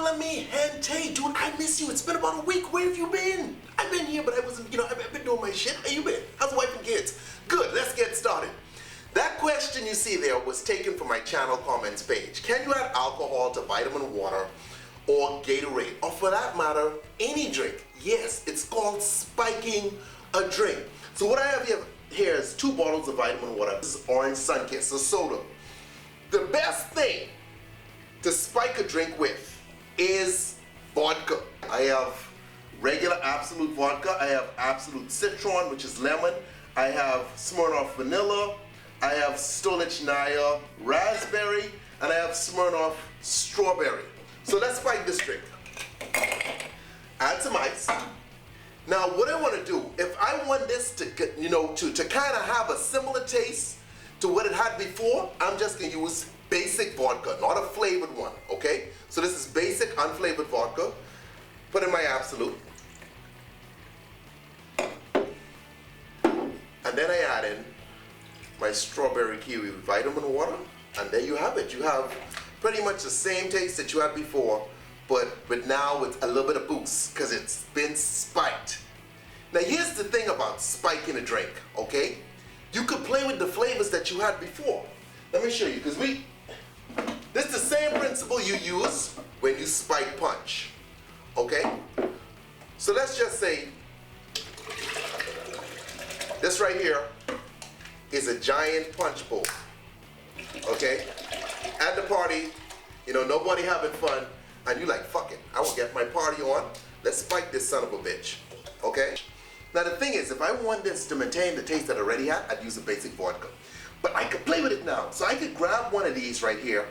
calling me Hente? Dude, I miss you. It's been about a week. Where have you been? I've been here, but I wasn't, I've been doing my shit. How you been? How's the wife and kids? Good, let's get started. That question you see there was taken from my channel comments page. Can you add alcohol to vitamin water or Gatorade? Or for that matter, any drink? Yes, it's called spiking a drink. So what I have here is 2 bottles of vitamin water. This is Orange Sunkiss, a soda. The best thing to spike a drink with is vodka. I have regular Absolute vodka. I have Absolute Citron, which is lemon. I have Smirnoff Vanilla. I have Stolichnaya Raspberry. And I have Smirnoff Strawberry. So let's spike this drink. Add some ice. Now what I want to do, if I want this to, to kind of have a similar taste to what it had before, I'm just going to use basic vodka, not a flavored one, okay? So this is basic unflavored vodka. Put in my Absolute. And then I add in my strawberry kiwi vitamin water, and there you have it. You have pretty much the same taste that you had before, but now with a little bit of boost because it's been spiked. Now here's the thing about spiking a drink, okay? You could play with the flavors that you had before. Let me show you, because this is the same principle you use when you spike punch, okay? So let's just say this right here is a giant punch bowl, okay? At the party, nobody having fun, and you like, fuck it, I will get my party on. Let's spike this son of a bitch, okay? Now the thing is, if I want this to maintain the taste that I already had, I'd use a basic vodka. But I could play with it now. So I could grab one of these right here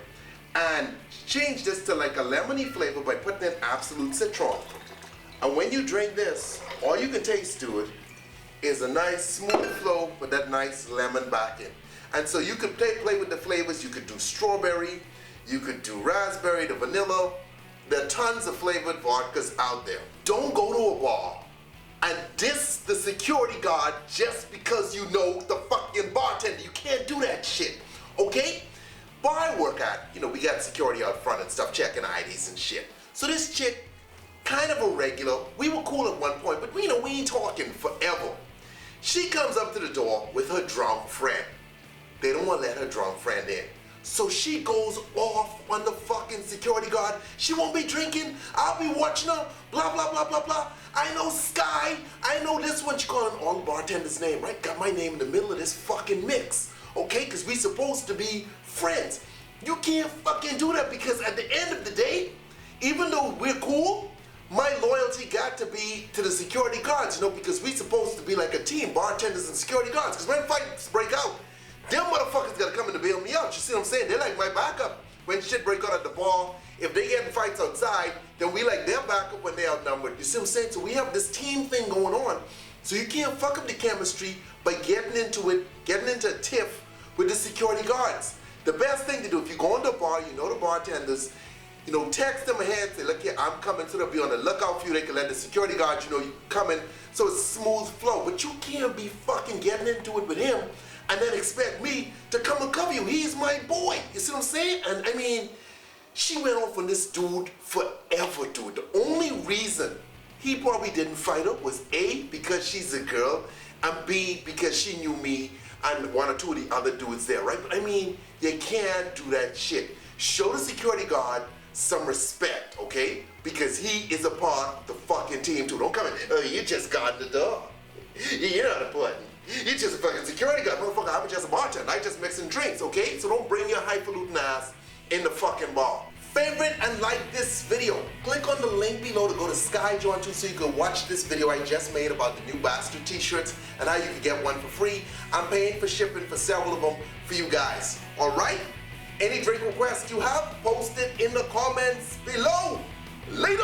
and change this to like a lemony flavor by putting in Absolute Citron. And when you drink this, all you can taste to it is a nice smooth flow with that nice lemon back in. And so you could play with the flavors. You could do strawberry, you could do raspberry, the vanilla. There are tons of flavored vodkas out there. Don't go to a bar and diss the security guard just because you know the fucking bartender. You can't do that shit, okay? Bar I work at, we got security out front and stuff, checking IDs and shit. So this chick, kind of a regular, we were cool at one point, but we ain't talking forever. She comes up to the door with her drunk friend. They don't want to let her drunk friend in. So she goes off on the fucking security guard. She won't be drinking. I'll be watching her. Blah, blah, blah, blah, blah. I know Sky. I know this one. She calling all the bartender's name, right? Got my name in the middle of this fucking mix. Okay? Because we supposed to be friends. You can't fucking do that, because at the end of the day, even though we're cool, my loyalty got to be to the security guards, because we supposed to be like a team, bartenders and security guards. Because when fights break out, them motherfuckers gotta come in to bail me out. You see what I'm saying? They're like my backup when shit break out at the bar. If they get in fights outside, then we like their backup when they're outnumbered. You see what I'm saying? So we have this team thing going on. So you can't fuck up the chemistry by getting into a tiff with the security guards. The best thing to do, if you go into a bar, the bartenders, text them ahead, say, look here, I'm coming, so they'll be on the lookout for you. They can let the security guards, you coming, so it's smooth flow. But you can't be fucking getting into it with him and then expect me to come and cover you. He's my boy. You see what I'm saying? And I mean, she went off on this dude forever, dude. The only reason he probably didn't fight her was A, because she's a girl, and B, because she knew me and one or two of the other dudes there, right? But I mean, you can't do that shit. Show the security guard some respect, okay? Because he is a part of the fucking team too. Don't come in, oh, you just got in the door. You're not a button. You're just a fucking security guard. Motherfucker, I'm just a bartender. I just mixing drinks, okay? So don't bring your highfalutin ass in the fucking bar. Favorite and like this video. Click on the link below to go to SkyJohn 2 so you can watch this video I just made about the new Bastard t-shirts and how you can get one for free. I'm paying for shipping for several of them for you guys. Alright? Any drink requests you have, post it in the comments below. Later!